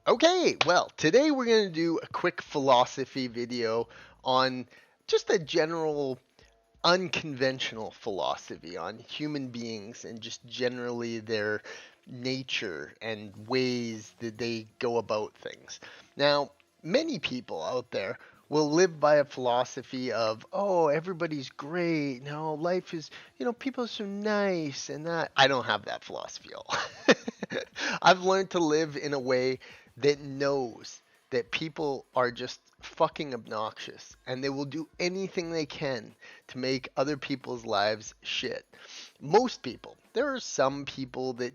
Okay, well, today we're going to do a quick philosophy video on just a general unconventional philosophy on human beings and just generally their nature and ways that they go about things. Now, many people out there will live by a philosophy of, oh, everybody's great. No, life is, people are so nice and that. I don't have that philosophy at all. I've learned to live in a way that knows that people are just fucking obnoxious and they will do anything they can to make other people's lives shit. Most people. There are some people that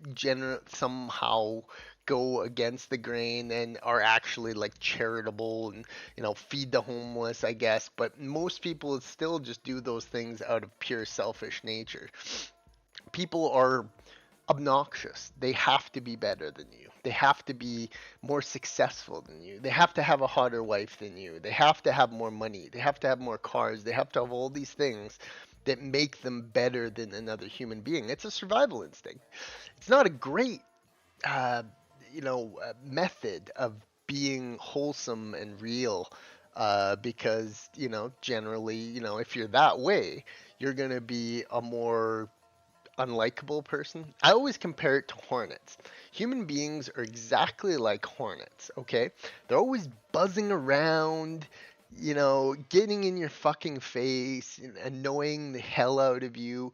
somehow go against the grain and are actually like charitable and feed the homeless, I guess, but most people still just do those things out of pure selfish nature. People are obnoxious. They have to be better than you. They have to be more successful than you. They have to have a hotter wife than you. They have to have more money. They have to have more cars. They have to have all these things that make them better than another human being. It's a survival instinct. It's not a great, method of being wholesome and real. Because generally, if you're that way, you're gonna be a more unlikable person. I always compare it to hornets. Human beings are exactly like hornets, okay? They're always buzzing around, getting in your fucking face and annoying the hell out of you.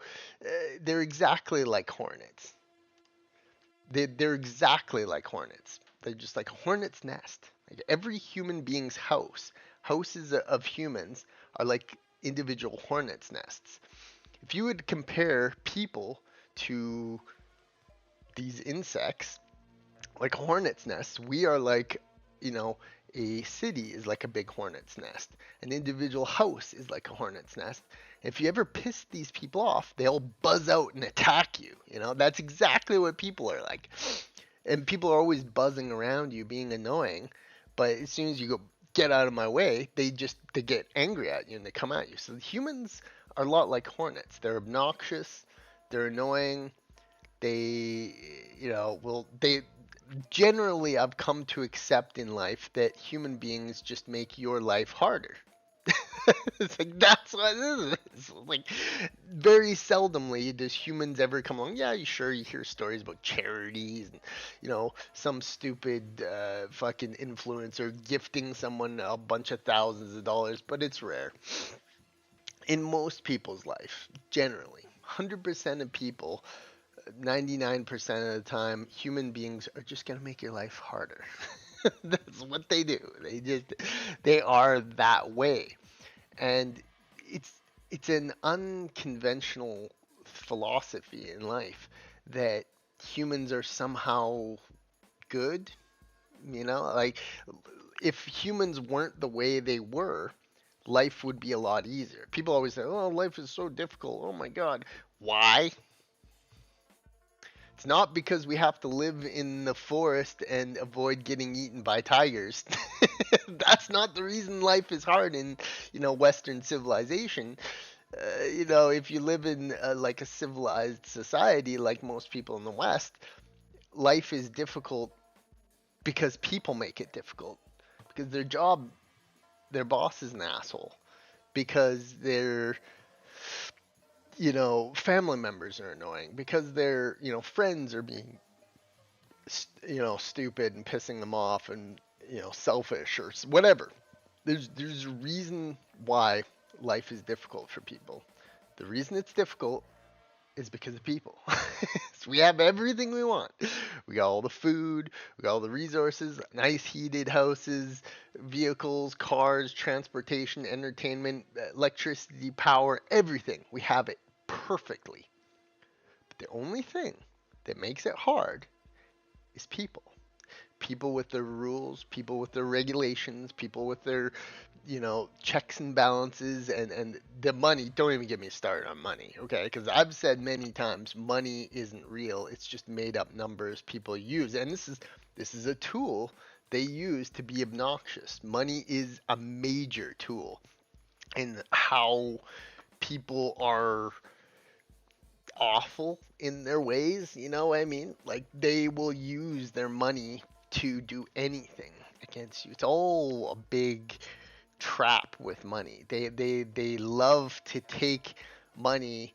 They're exactly like hornets. They're exactly like hornets. They're just like a hornet's nest. Like every human being's houses of humans are like individual hornets' nests. If you would compare people to these insects, like hornets' nests, we are like, you know, a city is like a big hornet's nest. An individual house is like a hornet's nest. If you ever piss these people off, they'll buzz out and attack you. That's exactly what people are like. And people are always buzzing around you, being annoying. But as soon as you go, get out of my way, they get angry at you and they come at you. So humans are a lot like hornets. They're obnoxious, they're annoying. They, they generally I've come to accept in life that human beings just make your life harder. It's like that's what it is. It's like very seldomly does humans ever come along. Yeah, you sure you hear stories about charities and some stupid fucking influencer gifting someone a bunch of thousands of dollars, but it's rare. In most people's life, generally, 100% of people, 99% of the time, human beings are just gonna make your life harder. That's what they do. They are that way. And it's it's an unconventional philosophy in life that humans are somehow good, like if humans weren't the way they were, life would be a lot easier. People always say, "Oh, life is so difficult." Oh my god. Why? It's not because we have to live in the forest and avoid getting eaten by tigers. That's not the reason life is hard in, Western civilization. If you live in like a civilized society, like most people in the West, life is difficult because people make it difficult. Because their boss is an asshole. Because family members are annoying. Because their, friends are being stupid and pissing them off and selfish or whatever. There's a reason why life is difficult for people. The reason it's difficult is because of people. So we have everything we want. We got all the food, we got all the resources, nice heated houses, vehicles, cars, transportation, entertainment, electricity, power, everything. We have it perfectly. But the only thing that makes it hard is people. People with their rules, people with their regulations, people with their, checks and balances, and the money. Don't even get me started on money, okay? Because I've said many times, money isn't real. It's just made up numbers people use, and this is a tool they use to be obnoxious. Money is a major tool in how people are awful in their ways, you know what I mean? Like they will use their money to do anything against you. It's all a big trap with money. They love to take money,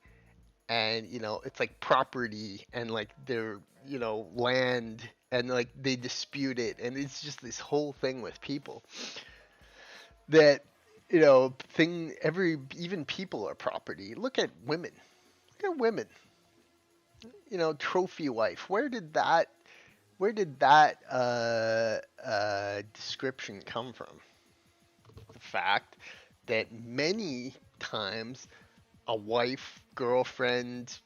and it's like property, and like their land, and like they dispute it, and it's just this whole thing with people that thing every even people are property. Look at women. Look at women. Trophy wife. Where did that description come from? The fact that many times a wife, girlfriend,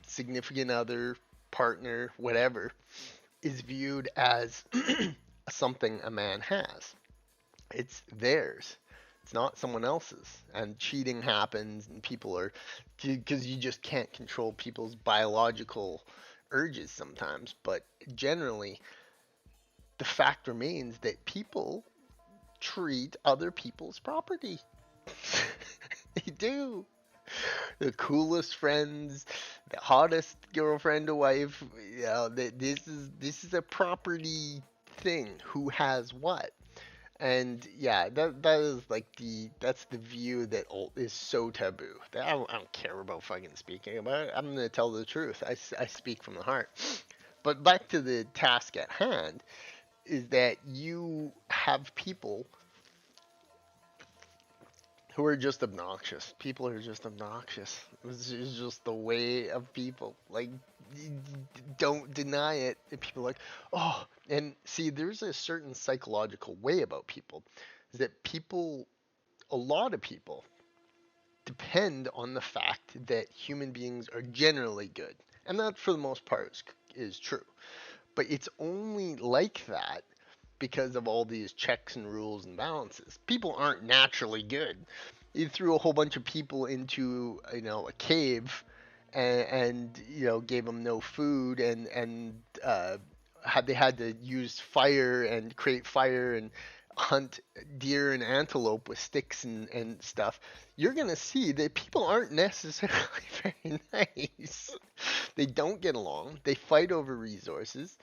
significant other, partner, whatever, is viewed as something a man has. It's theirs. It's not someone else's. And cheating happens, and people are, because you just can't control people's biological urges sometimes. But generally, the fact remains that people treat other people's property. They do. The coolest friends, the hottest girlfriend or wife. This is a property thing. Who has what? And yeah, that is like that's the view that is so taboo. That I don't care about fucking speaking about it. I'm gonna tell the truth. I speak from the heart. But back to the task at hand is that you have people who are just obnoxious. People are just obnoxious. It's just the way of people. Like, don't deny it. And people are like, oh, and see, there's a certain psychological way about people. Is that people, a lot of people, depend on the fact that human beings are generally good. And that, for the most part, is true. But it's only like that because of all these checks and rules and balances. People aren't naturally good. You threw a whole bunch of people into a cave, and gave them no food, and they had to use fire and create fire and hunt deer and antelope with sticks and stuff. You're gonna see that people aren't necessarily very nice. They don't get along. They fight over resources.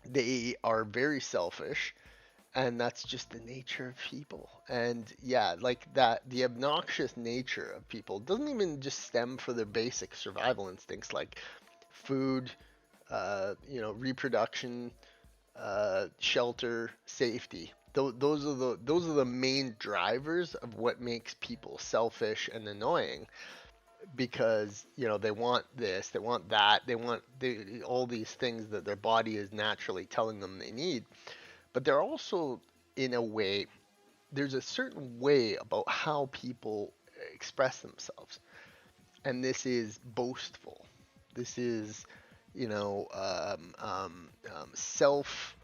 They are very selfish, and that's just the nature of people. And yeah, like that, the obnoxious nature of people doesn't even just stem for their basic survival instincts like food, reproduction, shelter, safety. Those are the main drivers of what makes people selfish and annoying, because they want this, they want that, all these things that their body is naturally telling them they need. But they're also, in a way, there's a certain way about how people express themselves, and this is boastful. This is, self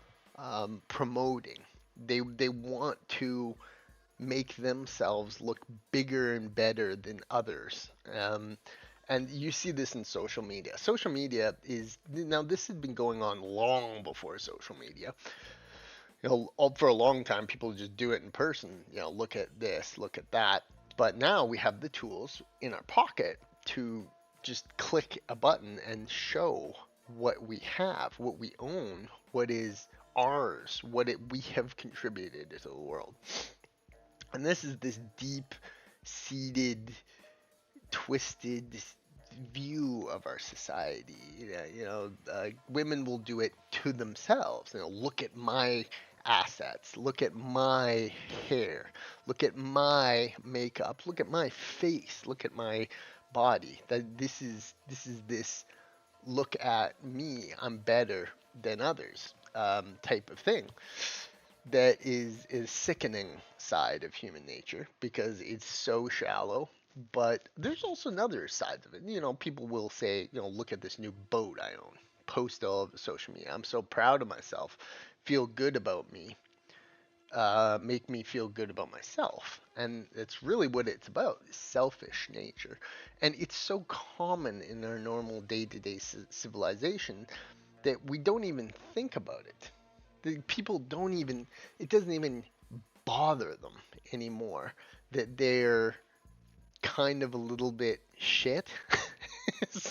promoting. They want to make themselves look bigger and better than others. And you see this in social media. Social media is, now this had been going on long before social media. For a long time, people just do it in person. Look at this, look at that. But now we have the tools in our pocket to just click a button and show what we have, what we own, what is ours, we have contributed to the world. And this is this deep seated, twisted view of our society. Women will do it to themselves. Look at my assets, look at my hair, look at my makeup, look at my face, look at my body. That this look at me, I'm better than others, type of thing. That is sickening side of human nature because it's so shallow. But there's also another side of it. People will say, look at this new boat I own. Post all over social media. I'm so proud of myself. Feel good about me. Make me feel good about myself. And it's really what it's about, is selfish nature. And it's so common in our normal day-to-day civilization that we don't even think about it. People don't even, it doesn't even bother them anymore that they're kind of a little bit shit. It's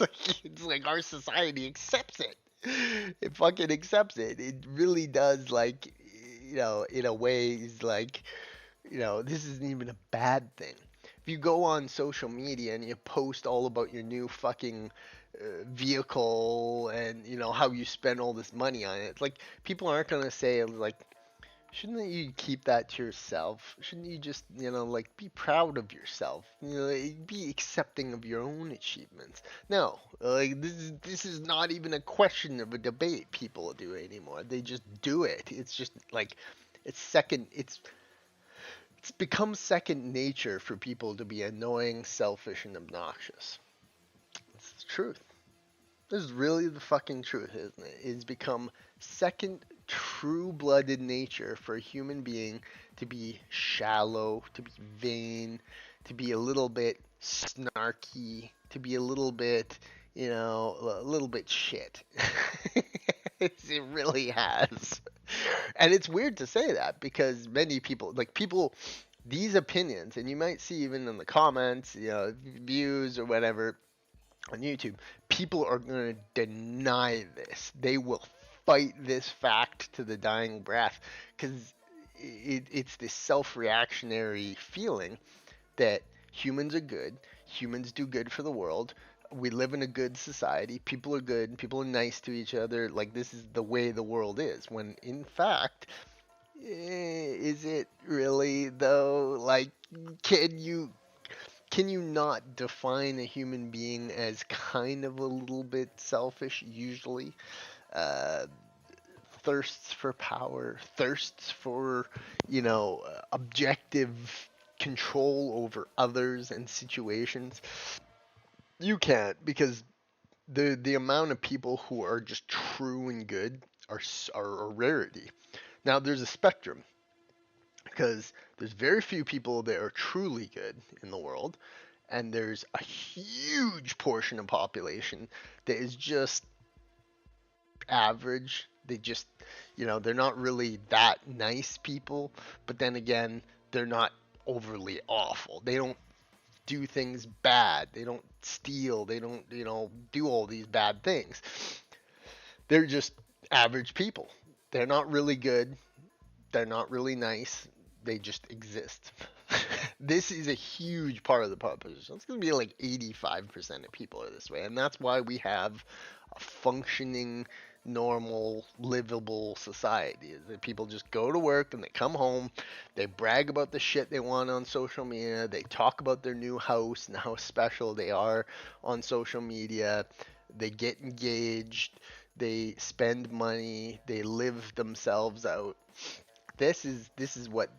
like our society accepts it. It fucking accepts it. It really does, like, in a way, is like, this isn't even a bad thing. If you go on social media and you post all about your new fucking vehicle and how you spend all this money on it, like people aren't gonna say like, shouldn't you keep that to yourself? Shouldn't you just, like be proud of yourself? Be accepting of your own achievements. No, like this is not even a question of a debate people do anymore. They just do it. It's just like it's second it's become second nature for people to be annoying, selfish, and obnoxious. It's the truth. This is really the fucking truth, isn't it? It's become second true blooded nature for a human being to be shallow, to be vain, to be a little bit snarky, to be a little bit, a little bit shit. It really has. And it's weird to say that because many people, like people, these opinions, and you might see even in the comments, views or whatever, on YouTube, people are going to deny this. They will fight this fact to the dying breath because it's this self reactionary feeling that humans are good, humans do good for the world. We live in a good society. People are good. People are nice to each other. Like, this is the way the world is. When in fact, is it really though? Like, can you can you not define a human being as kind of a little bit selfish usually? Uh, Thirsts for power, thirsts for, objective control over others and situations. You can't because the amount of people who are just true and good are a rarity. Now there's a spectrum because there's very few people that are truly good in the world, and there's a huge portion of population that is just average. They just, they're not really that nice people, but then again, they're not overly awful. They don't do things bad. They don't steal. They don't, do all these bad things. They're just average people. They're not really good. They're not really nice. They just exist. This is a huge part of the population. It's going to be like 85% of people are this way. And that's why we have a functioning, normal, livable society. Is that people just go to work and they come home, they brag about the shit they want on social media, they talk about their new house and how special they are on social media, they get engaged, they spend money, they live themselves out. This is what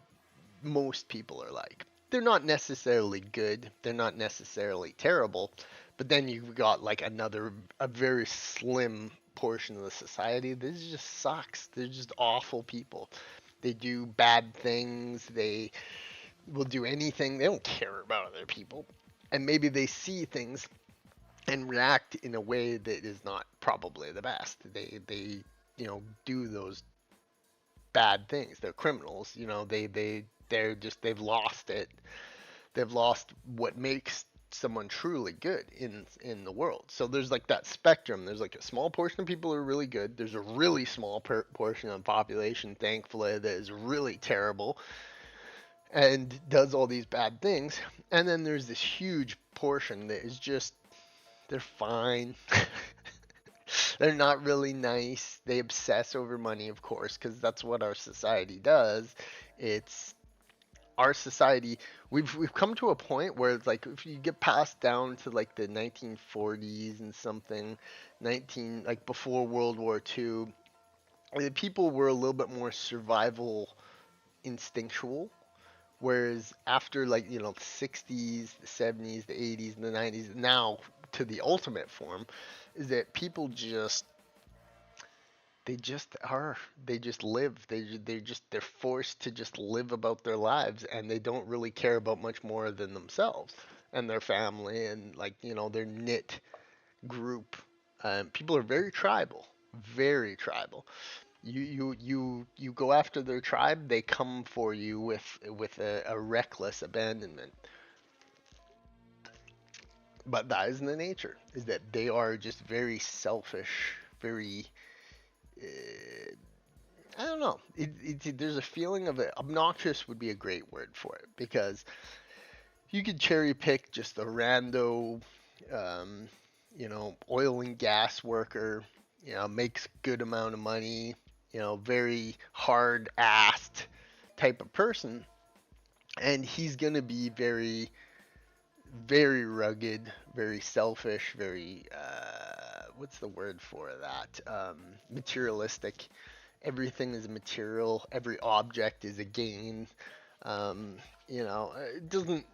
most people are like. They're not necessarily good, they're not necessarily terrible, but then you've got like a very slim portion of the society. This just sucks. They're just awful people. They do bad things, they will do anything, they don't care about other people. And maybe they see things and react in a way that is not probably the best. They do those bad things. They're criminals. They've lost it. They've lost what makes someone truly good in the world. So there's like that spectrum. There's like a small portion of people who are really good. There's a really small portion of the population, thankfully, that is really terrible and does all these bad things. And then there's this huge portion that is just they're fine. They're not really nice. They obsess over money, of course, because that's what our society does. It's our society. We've come to a point where it's like if you get passed down to like the 1940s and something, 19 like before World War II, the people were a little bit more survival instinctual. Whereas after like the 60s, the 70s, the 80s, and the 90s, now to the ultimate form, is that people just they just are they just live they're forced to just live about their lives, and they don't really care about much more than themselves and their family and like their knit group. People are very tribal, very tribal. You go after their tribe, they come for you with a reckless abandonment. But that is in the nature, is that they are just very selfish very I don't know. There's a feeling of it. Obnoxious would be a great word for it because you could cherry pick just a rando, um, oil and gas worker, makes good amount of money, very hard assed type of person, and he's gonna be very, very rugged, very selfish, very what's the word for that? Materialistic. Everything is material. Every object is a gain. Um, it doesn't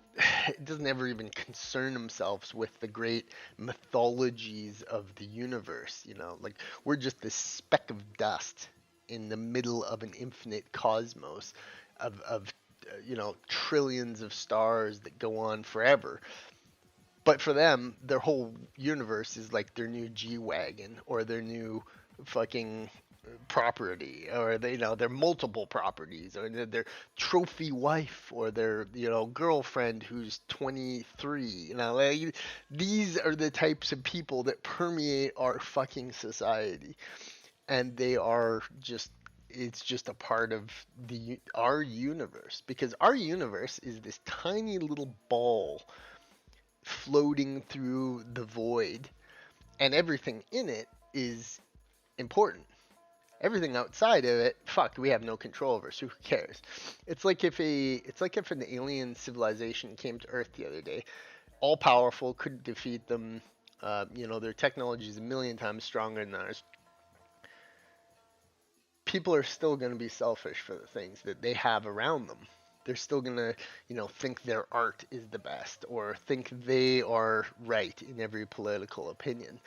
it doesn't ever even concern themselves with the great mythologies of the universe. Like we're just this speck of dust in the middle of an infinite cosmos of trillions of stars that go on forever. But for them, their whole universe is like their new G wagon or their new fucking property, or their multiple properties, or their trophy wife, or their girlfriend who's 23. These are the types of people that permeate our fucking society, and they are just it's just a part of our universe, because our universe is this tiny little ball floating through the void, and everything in it is important. Everything outside of it, fuck, we have no control over. So who cares? It's like if an alien civilization came to Earth the other day, all powerful, couldn't defeat them. Their technology is a million times stronger than ours. People are still going to be selfish for the things that they have around them. They're still going to, think their art is the best, or think they are right in every political opinion,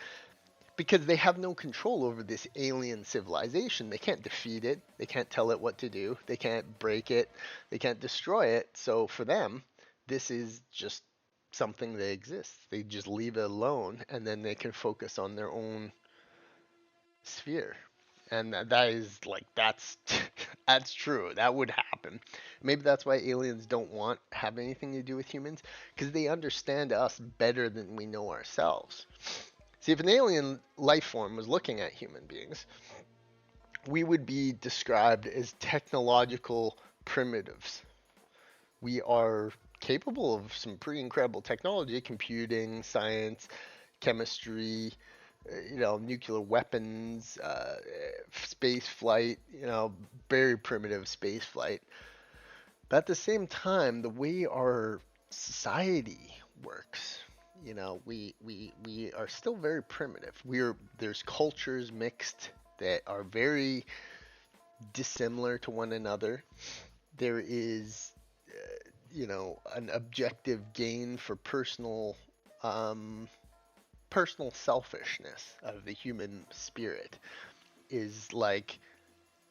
because they have no control over this alien civilization. They can't defeat it. They can't tell it what to do. They can't break it. They can't destroy it. So for them, this is just something that exists. They just leave it alone, and then they can focus on their own sphere. And that is like that's that's true. That would happen. Maybe that's why aliens don't want have anything to do with humans, because they understand us better than we know ourselves. See, if an alien life form was looking at human beings, we would be described as technological primitives. We are capable of some pretty incredible technology, computing, science, chemistry, nuclear weapons, space flight, very primitive space flight. But at the same time, the way our society works, we are still very primitive. There's cultures mixed that are very dissimilar to one another. There is, an objective gain for um, personal selfishness of the human spirit. Is like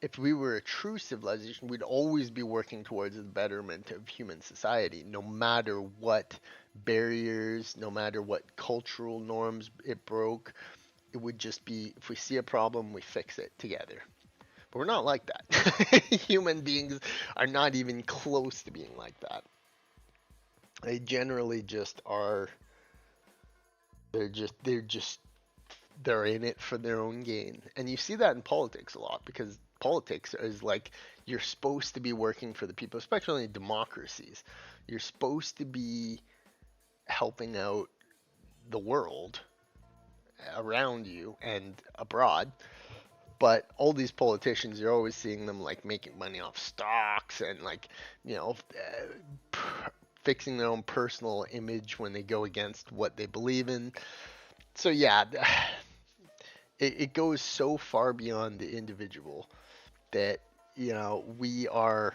if we were a true civilization, we'd always be working towards the betterment of human society, no matter what barriers, no matter what cultural norms it broke. It would just be, if we see a problem, we fix it together. But we're not like that. Human beings are not even close to being like that. They generally just are. They're in it for their own gain. And you see that in politics a lot, because politics is like you're supposed to be working for the people, especially in democracies. You're supposed to be helping out the world around you and abroad. But all these politicians, you're always seeing them like making money off stocks and like, fixing their own personal image when they go against what they believe in. So yeah, it goes so far beyond the individual that we are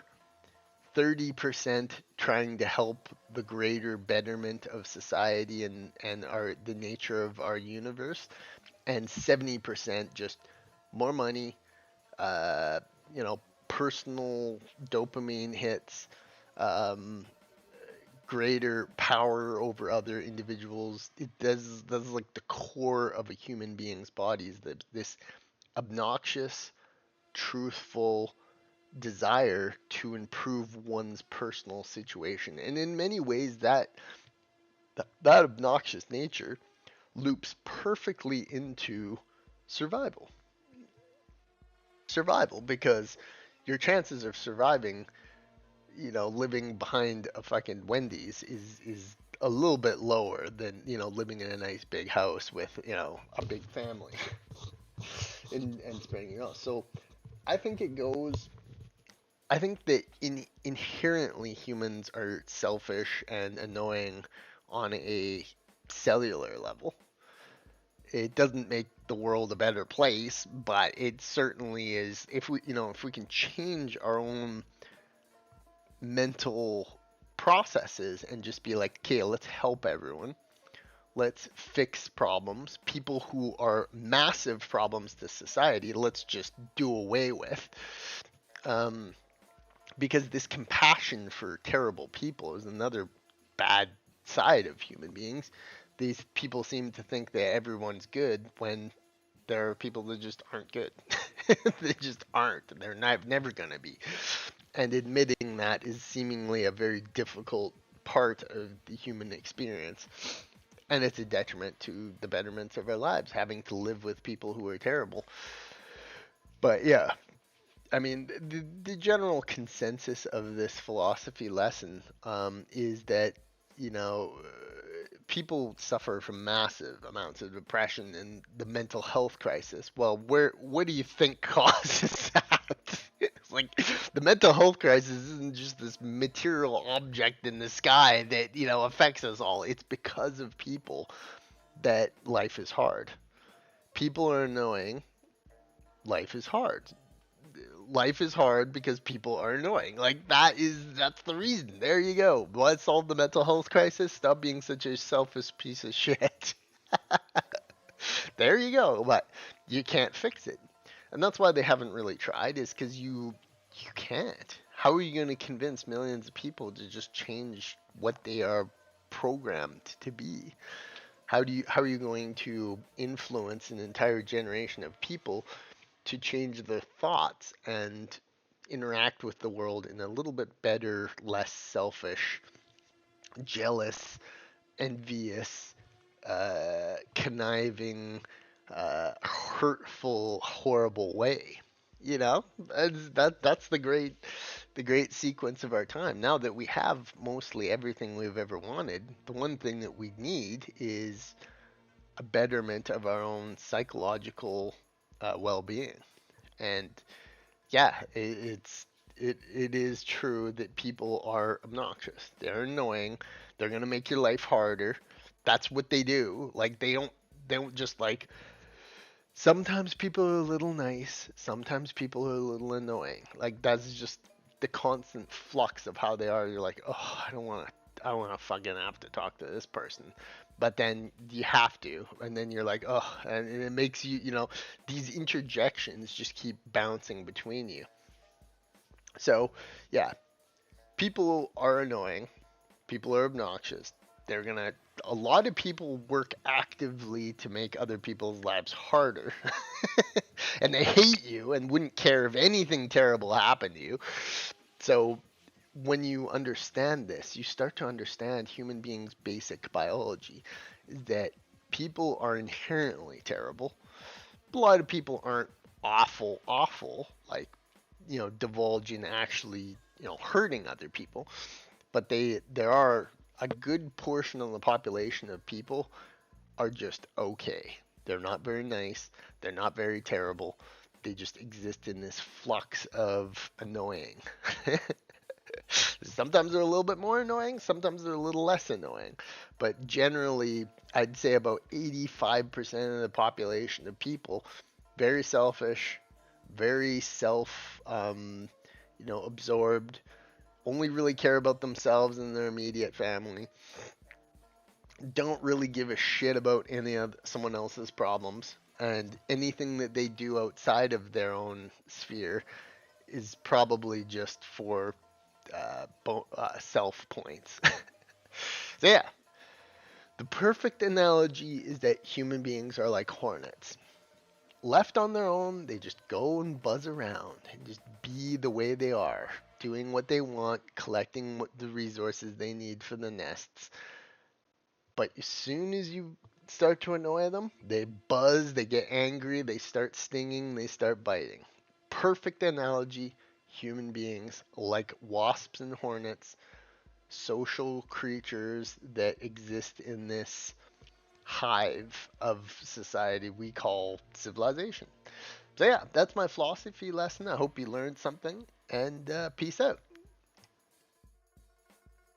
30% trying to help the greater betterment of society and the nature of our universe, and 70% just more money, uh, personal dopamine hits, um, greater power over other individuals. That's like the core of a human being's body, is that this obnoxious, truthful desire to improve one's personal situation. And in many ways, that obnoxious nature loops perfectly into Survival. Survival, because your chances of surviving, living behind a fucking Wendy's is a little bit lower than, living in a nice big house with, a big family and spreading it out. So I think it goes I think that inherently humans are selfish and annoying on a cellular level. It doesn't make the world a better place, but it certainly is. If we can change our own mental processes and just be like, okay, let's help everyone. Let's fix problems. People who are massive problems to society, let's just do away with. Um, because this compassion for terrible people is another bad side of human beings. These people seem to think that everyone's good when there are people that just aren't good. They just aren't. They're never going to be. And admitting that is seemingly a very difficult part of the human experience. And it's a detriment to the betterment of our lives, having to live with people who are terrible. But yeah, I mean, the general consensus of this philosophy lesson is that, people suffer from massive amounts of depression and the mental health crisis. Well, what do you think causes that? It's like the mental health crisis isn't just this material object in the sky that, affects us all. It's because of people that life is hard. People are annoying. Life is hard. Life is hard because people are annoying. Like that's the reason. There you go. Let's solve the mental health crisis. Stop being such a selfish piece of shit. There you go. But you can't fix it. And that's why they haven't really tried, is because you can't. How are you going to convince millions of people to just change what they are programmed to be? How are you going to influence an entire generation of people to change their thoughts and interact with the world in a little bit better, less selfish, jealous, envious, conniving, hurtful, horrible way? That's the great sequence of our time. Now that we have mostly everything we've ever wanted, the one thing that we need is a betterment of our own psychological well-being. And yeah, it is true that people are obnoxious. They're annoying. They're gonna make your life harder. That's what they do. Like they don't just like. Sometimes people are a little nice. Sometimes people are a little annoying. Like that's just the constant flux of how they are. You're like, oh, I don't want to fucking have to talk to this person. But then you have to, and then you're like, oh, and it makes you, these interjections just keep bouncing between you. So, yeah, people are annoying. People are obnoxious. They're gonna. A lot of people work actively to make other people's lives harder, and they hate you and wouldn't care if anything terrible happened to you. So when you understand this, you start to understand human beings' basic biology, is that people are inherently terrible. A lot of people aren't awful, awful, like, divulging actually, hurting other people, but there are a good portion of the population of people are just okay. They're not very nice. They're not very terrible. They just exist in this flux of annoying. Sometimes they're a little bit more annoying, sometimes they're a little less annoying. But generally, I'd say about 85% of the population of people, very selfish, very absorbed, only really care about themselves and their immediate family, don't really give a shit about any of someone else's problems. And anything that they do outside of their own sphere is probably just for self points. So yeah, the perfect analogy is that human beings are like hornets. Left on their own, they just go and buzz around and just be the way they are, doing what they want, collecting the resources they need for the nests. But as soon as you start to annoy them, they buzz, they get angry, they start stinging, they start biting. Perfect analogy. Human beings, like wasps and hornets, social creatures that exist in this hive of society we call civilization. So, yeah, that's my philosophy lesson. I hope you learned something, and peace out.